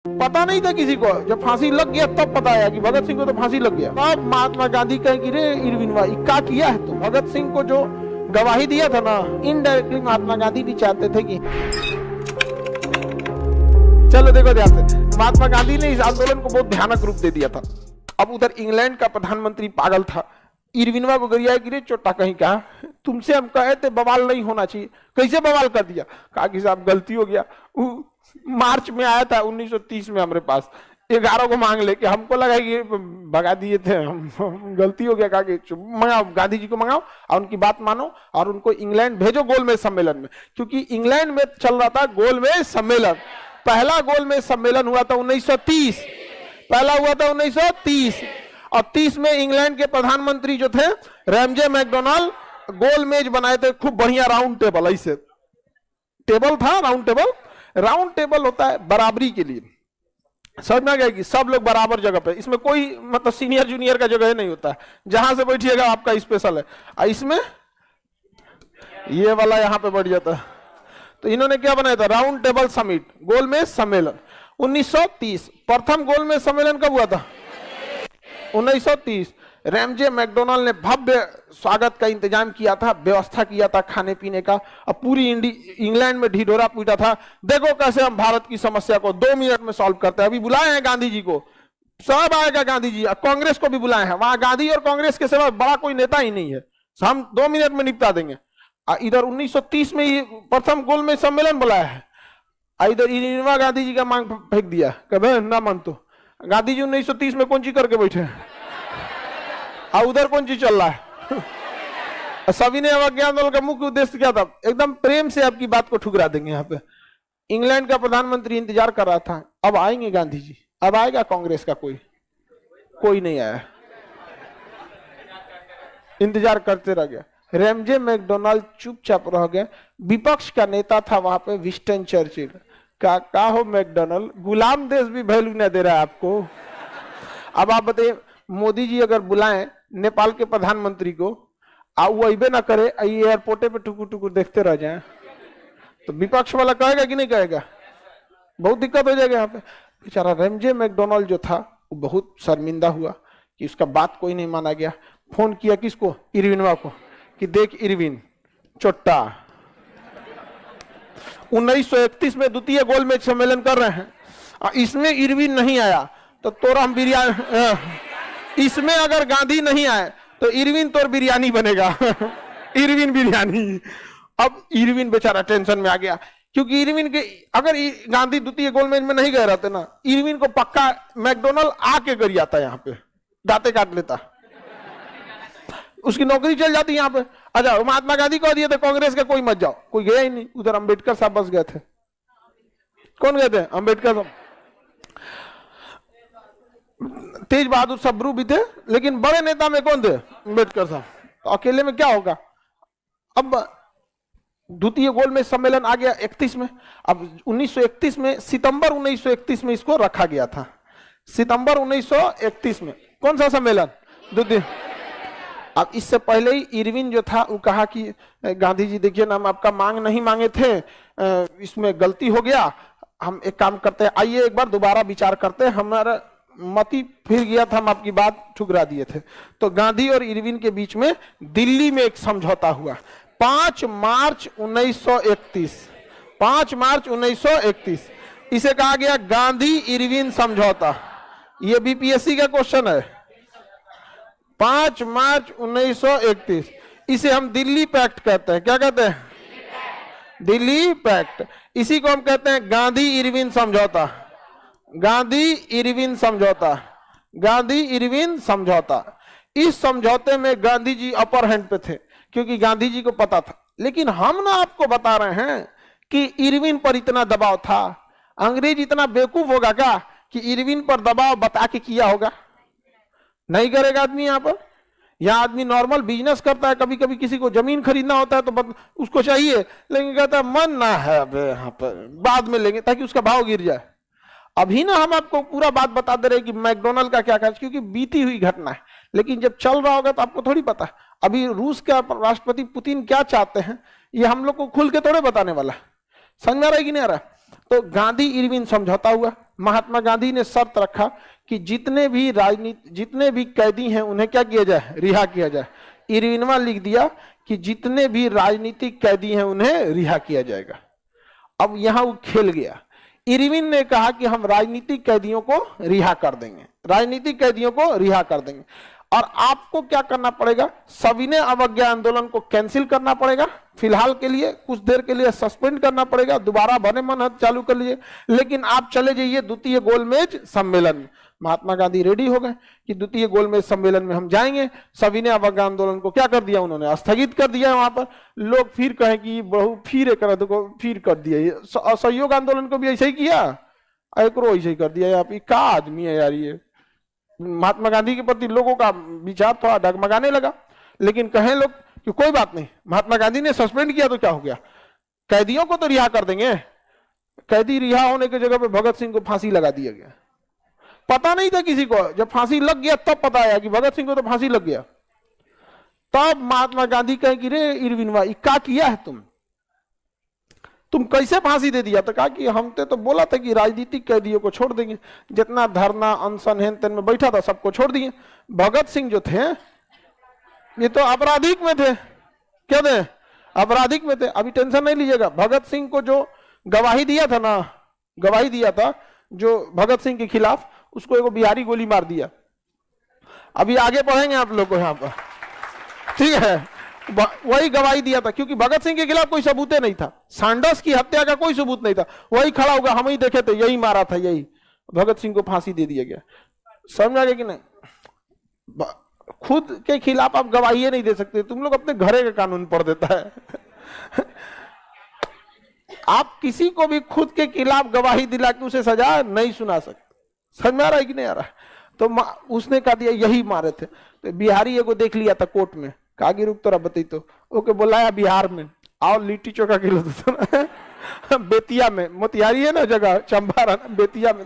पता नहीं था किसी को, जब फांसी लग गया तब पता आया कि भगत सिंह को तो फांसी लग गया। अब महात्मा गांधी कहे कि रे इरविनवा क्या किया है, तो भगत सिंह को जो गवाही दिया था ना, इनडायरेक्टली महात्मा गांधी भी चाहते थे कि चलो देखो ध्यान से, महात्मा गांधी ने इस आंदोलन को बहुत भयानक रूप दे दिया था। अब उधर इंग्लैंड का प्रधानमंत्री पागल था, इरविनवा को गरिया गिरे चोटा कहीं का, तुमसे हम कहे थे बवाल नहीं होना चाहिए, कैसे बवाल कर दिया। कहा कि साहब गलती हो गया, मार्च में आया था 1930 में हमारे पास 11 को मांग लेके, हमको लगा कि भगा दिए थे हम, गलती हो गया। कहा कि मंगाओ गांधी जी को, मंगाओ और उनकी बात मानो और उनको इंग्लैंड भेजो गोलमेज सम्मेलन में, क्योंकि इंग्लैंड में चल रहा था गोलमेज सम्मेलन। पहला गोलमेज सम्मेलन हुआ था 1930, पहला हुआ था 1930 और 30 में इंग्लैंड के प्रधानमंत्री जो थे रैमजे मैकडोनाल्ड, गोलमेज बनाए थे खूब बढ़िया राउंड टेबल, ऐसे टेबल था राउंड टेबल। राउंड टेबल होता है बराबरी के लिए, समझ में आ गया कि सब लोग बराबर जगह पे, इसमें कोई मतलब सीनियर जूनियर का जगह नहीं होता है, जहां से बैठिएगा आपका स्पेशल है। इसमें ये वाला यहां पे बैठ जाता है। तो इन्होंने क्या बनाया था, राउंड टेबल समिट, गोलमेज सम्मेलन 1930। प्रथम गोलमेज सम्मेलन कब हुआ था, 1930। रैमजे मैकडोनाल्ड ने भव्य स्वागत का इंतजाम किया था, व्यवस्था किया था खाने पीने का, और पूरी इंग्लैंड में ढिढोरा पीटा था, देखो कैसे हम भारत की समस्या को 2 मिनट में सॉल्व करते हैं। अभी बुलाए हैं गांधी जी को, सब आएगा गांधी जी, कांग्रेस को भी बुलाए हैं, वहां गांधी और कांग्रेस के सिवा बड़ा कोई नेता ही नहीं है, हम 2 मिनट में निपटा देंगे। इधर 1930 में ये प्रथम गोलमेज सम्मेलन बुलाया है, इधर इंदिरा गांधी जी का मांग फेंक दिया, कभी ना मन तो गांधी जी 1930 में कौन चीज करके बैठे हैं, और उधर कौन चीज चल रहा है। सभी ने अवज्ञा आंदोलन का मुख्य उद्देश्य क्या था, एकदम प्रेम से आपकी बात को ठुकरा देंगे। यहाँ पे इंग्लैंड का प्रधानमंत्री इंतजार कर रहा था, अब आएंगे गांधी जी, अब आएगा कांग्रेस का कोई नहीं आया, इंतजार करते रह गया। रैमजे मैकडोनाल्ड चुपचाप रह गए। विपक्ष का नेता था वहां पे विंस्टन चर्चिल, का हो मैकडोनाल्ड, गुलाम देश भी वैल्यू न दे रहा है आपको। अब आप बताइए, मोदी जी अगर बुलाएं नेपाल के प्रधानमंत्री को, वो अबे ना करे, एयरपोर्टे पे टुकुर टुकुर देखते रह जाए, तो विपक्ष वाला कहेगा कि नहीं कहेगा, बहुत दिक्कत हो जाएगा यहाँ पे। बेचारा रैमजे मैकडोनाल्ड जो था वो बहुत शर्मिंदा हुआ कि उसका बात कोई नहीं माना गया। फोन किया किसको, इरविनवा को, कि देख इरविन चोट्टा, 1931 में द्वितीय गोलमेज सम्मेलन कर रहे हैं, इसमें इरविन नहीं आया तो तोरा हम बिरयानी, इसमें अगर गांधी नहीं आए तो इरविन तोर बिरयानी बनेगा इरविन बिरयानी। अब इरविन बेचारा टेंशन में आ गया, क्योंकि इरविन के अगर गांधी द्वितीय गोलमेज में नहीं गए रहते ना, इरविन को पक्का मैकडोनाल्ड आके कर जाता, यहाँ पे दांते काट लेता, उसकी नौकरी चल जाती यहाँ पे। अच्छा, महात्मा गांधी को दिए थे कांग्रेस का कोई मत जाओ, कोई गया ही नहीं, उधर अंबेडकर साहब बस गए थे। कौन गए थे, अंबेडकर साहब, तेज बहादुर सब्रू भी थे, लेकिन बड़े नेता में कौन थे, अंबेडकर साहब, तो अकेले में क्या होगा। अब द्वितीय गोलमेज सम्मेलन आ गया 31 में। अब 1931 में, सितंबर 1931 में इसको रखा गया था, सितंबर 1931 में। कौन सा सम्मेलन, द्वितीय। अब इससे पहले ही इरविन जो था वो कहा कि गांधी जी देखिए ना, हम आपका मांग नहीं मांगे थे, इसमें गलती हो गया, हम एक काम करते हैं, आइए एक बार दोबारा विचार करते हैं, हमारा मती फिर गया था, हम आपकी बात ठुकरा दिए थे। तो गांधी और इरविन के बीच में दिल्ली में एक समझौता हुआ 5 मार्च 1931, 5 मार्च 1931। इसे कहा गया गांधी इरविन समझौता। ये बीपीएससी का क्वेश्चन है, 5 मार्च 1931। इसे हम दिल्ली पैक्ट कहते हैं, क्या कहते हैं, दिल्ली पैक्ट। इसी को हम कहते हैं गांधी इरविन समझौता, गांधी इरविन समझौता, गांधी इरविन समझौता। इस समझौते में गांधी जी अपर हैंड पे थे, क्योंकि गांधी जी को पता था। लेकिन हम ना आपको बता रहे हैं कि इरविन पर इतना दबाव था। अंग्रेज इतना बेवकूफ होगा क्या कि इरविन पर दबाव बता के किया होगा, नहीं करेगा आदमी। यहाँ पर यहाँ आदमी नॉर्मल बिजनेस करता है, कभी कभी किसी को जमीन खरीदना होता है तो उसको चाहिए, लेकिन कहता है मन ना है अब यहाँ पर, बाद में लेंगे, ताकि उसका भाव गिर जाए। अभी ना हम आपको पूरा बात बता दे रहे कि मैकडोनाल्ड का क्या क्या, क्योंकि बीती हुई घटना है, लेकिन जब चल रहा होगा तो आपको थोड़ी पता। अभी रूस का राष्ट्रपति पुतिन क्या चाहते हैं, ये हम लोग को खुल के थोड़े बताने वाला, समझ में आ रहा है कि नहीं आ रहा। तो गांधी इरविन समझौता हुआ। महात्मा गांधी ने शर्त रखा कि जितने भी कैदी हैं उन्हें क्या किया जाए, रिहा किया जाए। इरविनवा लिख दिया कि जितने भी राजनीतिक कैदी हैं उन्हें रिहा किया जाएगा। अब यहां वो खेल गया। इरविन ने कहा कि हम राजनीतिक कैदियों को रिहा कर देंगे, राजनीतिक कैदियों को रिहा कर देंगे, और आपको क्या करना पड़ेगा, सविनय अवज्ञा आंदोलन को कैंसिल करना पड़ेगा, फिलहाल के लिए कुछ देर के लिए सस्पेंड करना पड़ेगा, दोबारा बने मन चालू कर लीजिए, लेकिन आप चले जाइए द्वितीय गोलमेज सम्मेलन में। महात्मा गांधी रेडी हो गए कि द्वितीय गोलमेज सम्मेलन में हम जाएंगे। सविनय अवज्ञा आंदोलन को क्या कर दिया उन्होंने, स्थगित कर दिया। वहां पर लोग फिर कहें कि बहु फिर कर दिया। सहयोग आंदोलन को भी ऐसे ही किया, एकरो ऐसे ही कर दिया। आप क्या आदमी है यार ये। महात्मा गांधी के प्रति लोगों का विचार थोड़ा डगमगाने लगा, लेकिन कहें लोग कि कोई बात नहीं, महात्मा गांधी ने सस्पेंड किया तो क्या हो गया, कैदियों को तो रिहा कर देंगे। कैदी रिहा होने की जगह पे भगत सिंह को फांसी लगा दिया गया। पता नहीं था किसी को, जब फांसी लग गया तब पता आया कि भगत सिंह को तो फांसी लग गया। तब महात्मा गांधी कहे कि रे इरविनवा क्या किया है तुम कैसे फांसी दे दिया। तो कहा कि हम तो बोला था कि राजनीतिक कैदियों को छोड़ देंगे, जितना धरना अनशन हेन तेन में बैठा था सबको छोड़ दिए। भगत सिंह जो थे ये तो आपराधिक में थे, क्या थे, आपराधिक में थे। अभी टेंशन नहीं लीजिएगा, भगत सिंह को जो गवाही दिया था ना, गवाही दिया था जो भगत सिंह के खिलाफ, उसको एगो बिहारी गोली मार दिया। अभी आगे पढ़ेंगे आप लोग को यहाँ पर, ठीक है। वही गवाही दिया था, क्योंकि भगत सिंह के खिलाफ कोई सबूत नहीं था, सांडस की हत्या का कोई सबूत नहीं था। वही खड़ा होगा, हम ही देखे थे, यही मारा था, यही। भगत सिंह को फांसी दे दिया गया। समझ आ गया कि नहीं। खुद के खिलाफ आप गवाही नहीं दे सकते, तुम लोग अपने घरे का कानून पढ़ देता है। आप किसी को भी खुद के खिलाफ गवाही दिला के उसे सजा नहीं सुना सकते। समझ में आ रहा है कि नहीं आ रहा है। तो उसने कहा दिया यही मारे थे। तो बिहारी एगो देख लिया था कोर्ट में, कागी रुक तोरा बती तो ओके बुलाया बिहार में, आओ लिट्टी चोखा खिला दो। बेतिया में, मोतिहारी है ना जगह, चंपारण, बेतिया में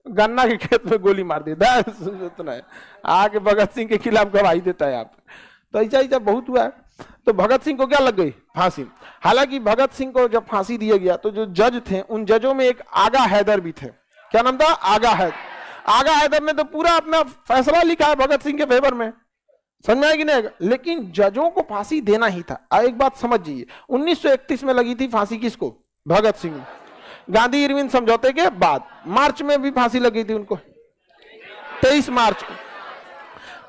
गन्ना के खेत में गोली मार दी। उतना है, आके भगत सिंह के खिलाफ गवाही देता है आप। तो ऐसा ऐसा बहुत हुआ है। तो भगत सिंह को क्या लग गई, फांसी। हालांकि भगत सिंह को जब फांसी दिया गया तो जो जज थे उन जजों में एक आगा हैदर भी थे। क्या नाम था, आगा हैदर। आगा हैदर ने तो पूरा अपना फैसला लिखा है भगत सिंह के फेवर में, समझ में आया कि नहीं। लेकिन जजों को फांसी देना ही था। एक बात समझिए, 1931 में लगी थी फांसी किसको, भगत सिंह। गांधी इरविन समझौते के बाद मार्च में भी फांसी लगी थी उनको, 23 मार्च को।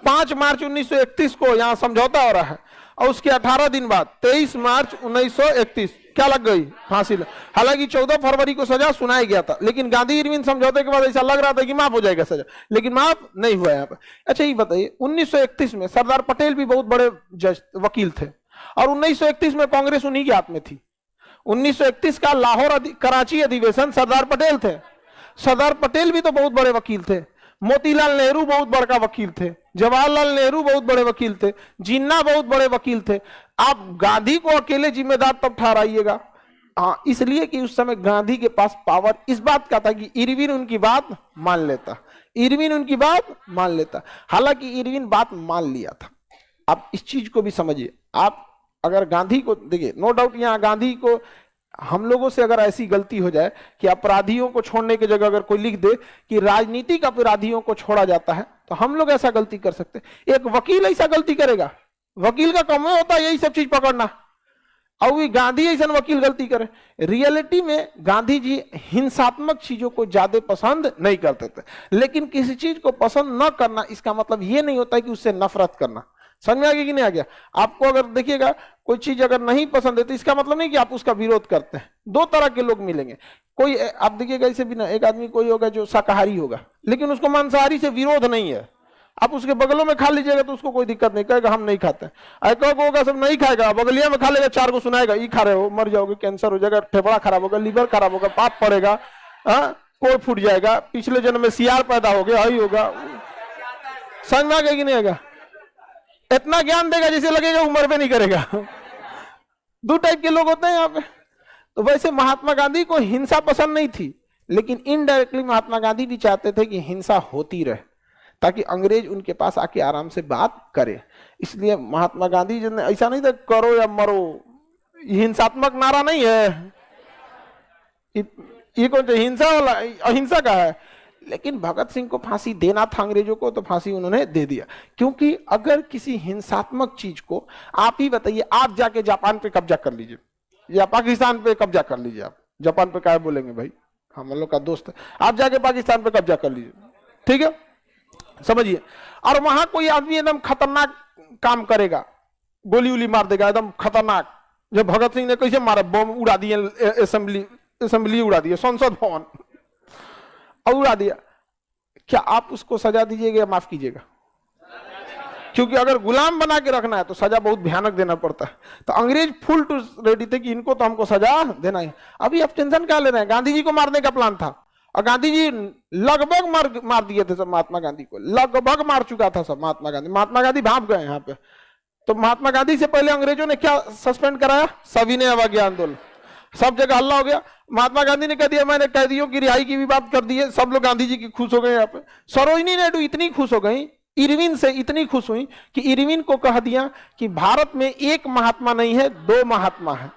5 मार्च 1931 को यहां समझौता हो रहा है, और उसके 18 दिन बाद 23 मार्च 1931 क्या लग गई, फांसी। हालांकि 14 फरवरी को सजा सुनाया गया था, लेकिन गांधी इरविन समझौते के बाद ऐसा लग रहा था कि माफ हो जाएगा सजा, लेकिन माफ नहीं हुआ यहाँ पर। अच्छा ये बताइए, 1931 में सरदार पटेल भी बहुत बड़े जज वकील थे, और 1931 में कांग्रेस उन्हीं के हाथ में थी। 1931 का लाहौर कराची अधिवेशन सरदार पटेल थे। सरदार पटेल भी तो बहुत बड़े वकील थे। मोतीलाल नेहरू बहुत बड़का वकील थे, जवाहरलाल नेहरू बहुत बड़े वकील थे, जिन्ना बहुत बड़े वकील थे। आप गांधी को अकेले जिम्मेदार तब ठहराइएगा। हाँ, इसलिए कि उस समय गांधी के पास पावर इस बात का था कि इरविन उनकी बात मान लेता, इरविन उनकी बात मान लेता। हालांकि इरविन बात मान लिया था। आप इस चीज को भी समझिए। आप अगर गांधी को देखिए, नो डाउट यहाँ गांधी को, हम लोगों से अगर ऐसी गलती हो जाए कि अपराधियों को छोड़ने की जगह अगर कोई लिख दे कि राजनीतिक अपराधियों को छोड़ा जाता है, तो हम लोग ऐसा गलती कर सकते। एक वकील ऐसा गलती करेगा, वकील का काम होता है यही सब चीज पकड़ना, और भी गांधी ऐसा वकील गलती करे। रियलिटी में गांधी जी हिंसात्मक चीजों को ज्यादा पसंद नहीं करते थे, लेकिन किसी चीज को पसंद न करना इसका मतलब ये नहीं होता है कि उससे नफरत करना। समझ में आ गया कि नहीं आ गया। आपको अगर देखिएगा कोई चीज अगर नहीं पसंद है तो इसका मतलब नहीं कि आप उसका विरोध करते हैं। दो तरह के लोग मिलेंगे। कोई आप देखिएगा ऐसे भी ना, एक आदमी कोई होगा जो शाकाहारी होगा, लेकिन उसको मांसाहारी से विरोध नहीं है। आप उसके बगलों में खा लीजिएगा तो उसको कोई दिक्कत नहीं, कहेगा हम नहीं खाते। ऐसा होगा सब नहीं खाएगा, बगलिया में खा लेगा, 4 को सुनाएगा ये खा रहे हो, मर जाओगे, कैंसर हो जाएगा, फेफड़ा खराब होगा, लीवर खराब होगा, पाप पड़ेगा, कोड़ फूट जाएगा, पिछले जन्म में सियार पैदा हो गया, यही होगा। समझ में आ गया कि नहीं आएगा। इतना ज्ञान देगा जैसे लगेगा उम्र पे नहीं करेगा। 2 टाइप के लोग होते हैं यहाँ पे। तो वैसे महात्मा गांधी को हिंसा पसंद नहीं थी, लेकिन इनडायरेक्टली महात्मा गांधी भी चाहते थे कि हिंसा होती रहे ताकि अंग्रेज उनके पास आके आराम से बात करे। इसलिए महात्मा गांधी जी ने ऐसा नहीं था करो या मरो, हिंसात्मक नारा नहीं है। ये कौन सा हिंसा वाला, अहिंसा का है। लेकिन भगत सिंह को फांसी देना था अंग्रेजों को, तो फांसी उन्होंने दे दिया। क्योंकि अगर किसी हिंसात्मक चीज को, आप ही बताइए, आप जाके जापान पे कब्जा कर लीजिए या पाकिस्तान पे कब्जा कर लीजिए, आप जापान पे क्या बोलेंगे भाई, हम लोग का दोस्त है, आप जाके पाकिस्तान पे कब्जा कर लीजिए, ठीक है, समझिए, और वहां कोई आदमी एकदम खतरनाक काम करेगा, गोली उली मार देगा एकदम खतरनाक, जब भगत सिंह ने कैसे मारा, बम उड़ा दिए, असेंबली उड़ा दिए, संसद भवन और उड़ा दिया, क्या आप उसको सजा दीजिएगा या माफ कीजिएगा? क्योंकि अगर गुलाम बना के रखना है तो सजा बहुत भयानक देना पड़ता है। तो अंग्रेज फुल टू रेडी थे कि इनको तो हमको सजा देना है। अभी आप टेंशन क्या ले रहे हैं, गांधी जी को मारने का प्लान था और गांधी जी लगभग मार दिए थे सब, महात्मा गांधी को लगभग मार चुका था सब महात्मा गांधी भाग गए यहाँ पे। तो महात्मा गांधी से पहले अंग्रेजों ने क्या सस्पेंड कराया, सविनय अवज्ञा आंदोलन, सब जगह हल्ला हो गया। महात्मा गांधी ने कह दिया मैंने कैदियों की रिहाई की भी बात कर दी है, सब लोग गांधी जी की खुश हो गए। यहाँ पे सरोजिनी नायडू इतनी खुश हो गई, इरविन से इतनी खुश हुई कि इरविन को कह दिया कि भारत में एक महात्मा नहीं है, दो महात्मा है।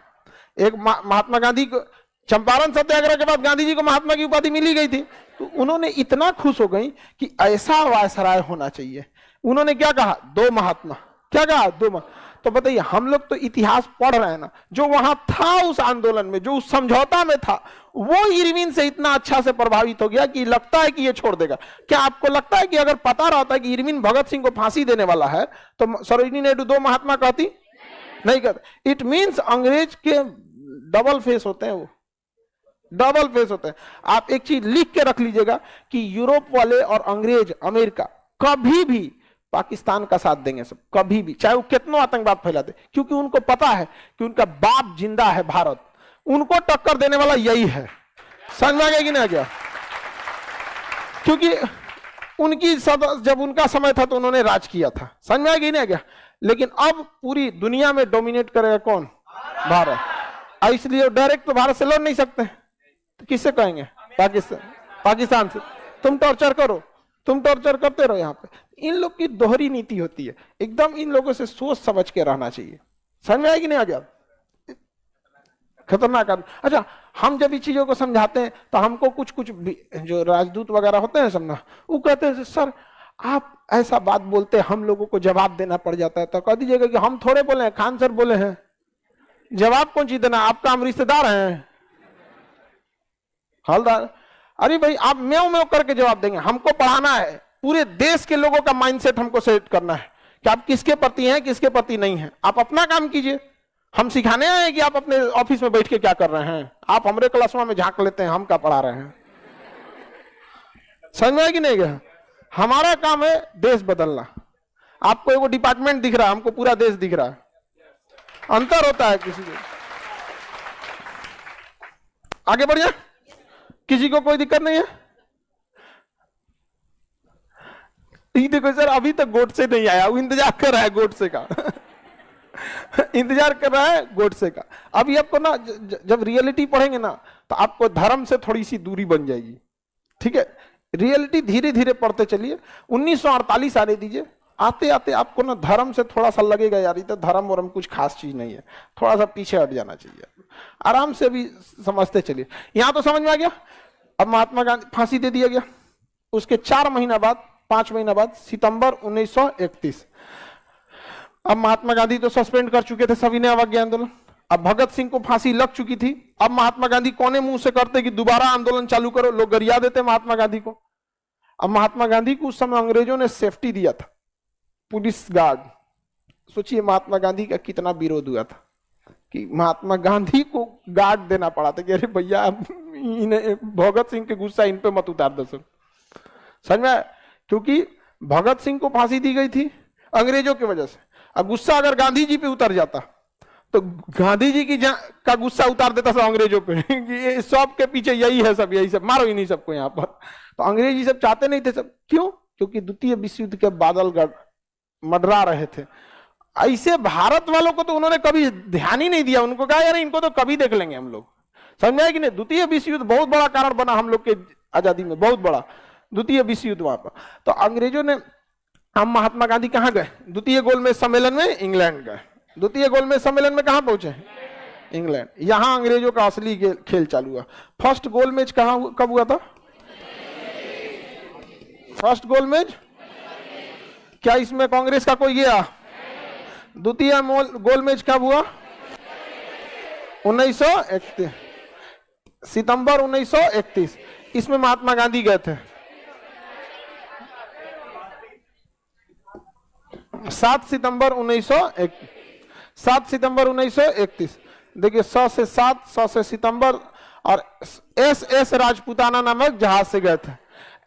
एक महात्मा गांधी को चंपारण सत्याग्रह के बाद गांधी जी को महात्मा की उपाधि मिली गई थी, तो उन्होंने इतना खुश हो गई कि ऐसा वायसराय होना चाहिए। उन्होंने क्या कहा, दो महात्मा, क्या कहा, दो। तो बताइए, हम लोग तो इतिहास पढ़ रहे हैं ना, जो वहां था उस आंदोलन में, जो उस समझौता में था, वो इरविन से इतना अच्छा से प्रभावित हो गया कि लगता है कि ये छोड़ देगा। क्या आपको लगता है कि अगर पता रहता है कि इरविन भगत सिंह को फांसी देने वाला है तो सरोजिनी नायडू दो महात्मा कहती? नहीं कहते। इट मींस अंग्रेज के डबल फेस होते हैं, वो डबल फेस होते हैं। आप एक चीज लिख के रख लीजिएगा कि यूरोप वाले और अंग्रेज, अमेरिका कभी भी पाकिस्तान का साथ देंगे सब, कभी भी, चाहे वो कितना आतंकवाद फैलाते, क्योंकि उनको पता है कि उनका बाप जिंदा है भारत, उनको टक्कर देने वाला यही है। समझ में आ गया कि नहीं आ गया? क्योंकि उनकी जब उनका समय था तो उन्होंने राज किया था। समझ में आ गया कि नहीं आ गया? लेकिन अब पूरी दुनिया में डोमिनेट करेगा कौन? भारत। इसलिए डायरेक्ट तो भारत से लड़ नहीं सकते, तो किससे कहेंगे? पाकिस्तान से। तुम टॉर्चर करो, तुम टॉर्चर करते रहो। यहाँ पे इन लोग की दोहरी नीति होती है, एकदम इन लोगों से सोच समझ के रहना चाहिए। समझ में आएगी नहीं आ गया? खतरनाक आदमी। अच्छा, हम जब इस चीजों को समझाते हैं तो हमको कुछ जो राजदूत वगैरह होते हैं सब ना, वो कहते हैं सर आप ऐसा बात बोलते, हम लोगों को जवाब देना पड़ जाता है। तो कह दीजिएगा कि हम थोड़े बोले हैं, खान सर बोले हैं, जवाब कौन चीज देना, आपका हम रिश्तेदार हैं, हलदार। अरे भाई, आप म्याऊं म्याऊं करके जवाब देंगे? हमको पढ़ाना है, पूरे देश के लोगों का माइंडसेट हमको सेट करना है कि आप किसके प्रति हैं, किसके प्रति नहीं हैं। आप अपना काम कीजिए, हम सिखाने आए हैं कि आप अपने ऑफिस में बैठ के क्या कर रहे हैं। आप हमारे क्लासरूम में झांक लेते हैं, हम क्या पढ़ा रहे हैं। समझ में आया कि नहीं गया? हमारा काम है देश बदलना। आपको एगो डिपार्टमेंट दिख रहा है, हमको पूरा देश दिख रहा है, अंतर होता है। किसी को आगे बढ़िए, किसी को कोई दिक्कत नहीं है? देखो सर, अभी तक गोडसे नहीं आया, वो इंतजार कर रहा है गोडसे का इंतजार कर रहा है गोडसे का। अभी आपको ना जब रियलिटी पढ़ेंगे ना, तो आपको धर्म से थोड़ी सी दूरी बन जाएगी, ठीक है? रियलिटी धीरे धीरे पढ़ते चलिए। 1948 आने दीजिए, आते आते आपको ना धर्म से थोड़ा सा लगेगा यार, ये तो धर्म वरम कुछ खास चीज नहीं है, थोड़ा सा पीछे हट जाना चाहिए। आराम से भी समझते चलिए। यहां तो समझ में आ गया। अब महात्मा गांधी फांसी दे दिया गया। उसके 4 महीना बाद, 5 महीना बाद, सितंबर 1931, अब महात्मा गांधी तो सस्पेंड कर चुके थे सविनय अवज्ञा आंदोलन। अब भगत सिंह को फांसी लग चुकी थी। अब महात्मा गांधी कोने मुंह से करते कि दोबारा आंदोलन चालू करो, लोग गरिया देते महात्मा गांधी को। अब महात्मा गांधी को उस समय अंग्रेजों ने सेफ्टी दिया था, पुलिस गार्ड। सोचिए महात्मा गांधी का कितना विरोध हुआ था कि महात्मा गांधी को गार्ड देना पड़ा था कि अरे भैया, भगत सिंह के गुस्सा इन पे मत उतार दो। समझ में? क्योंकि भगत सिंह को फांसी दी गई थी अंग्रेजों की वजह से। अब गुस्सा अगर गांधी जी पे उतर जाता तो गांधी जी की का गुस्सा उतार देता सब अंग्रेजों पे कि ये सब के पीछे यही है, सब यही सब, मारो ही नहीं सबको यहाँ पर। तो अंग्रेज ही सब चाहते नहीं थे सब। क्यों? क्योंकि द्वितीय विश्व युद्ध के बादल मंडरा रहे थे। ऐसे भारत वालों को तो उन्होंने कभी ध्यान ही नहीं दिया। उनको कहा यार इनको तो कभी देख लेंगे हम लोग। समझ आए कि नहीं? द्वितीय विश्व युद्ध बहुत बड़ा कारण बना हम लोग के आजादी में, बहुत बड़ा द्वितीय विश्व युद्ध वहां पर। तो अंग्रेजों ने, हम महात्मा गांधी कहाँ गए? द्वितीय गोलमेज सम्मेलन में इंग्लैंड गए। द्वितीय गोलमेज सम्मेलन में कहाँ पहुंचे? इंग्लैंड। यहां अंग्रेजों का असली खेल चालू हुआ। फर्स्ट गोल मैच कब हुआ था? फर्स्ट गोल मैच, क्या इसमें कांग्रेस का कोई गया? द्वितीय गोल मैच कब हुआ? 1931, सितंबर 1931। इसमें महात्मा गांधी गए थे। 7 सितंबर 1931। देखिए 100 से 7, 100 से सितंबर। और एस राजपूताना नामक जहाज से गए थे।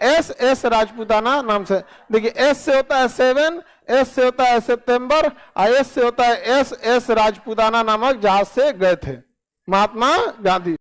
एस राजपूताना नाम से। देखिए एस से होता है 7, एस से होता है सितंबर, और एस से होता है एस राजपूताना नामक जहाज से गए थे महात्मा गांधी।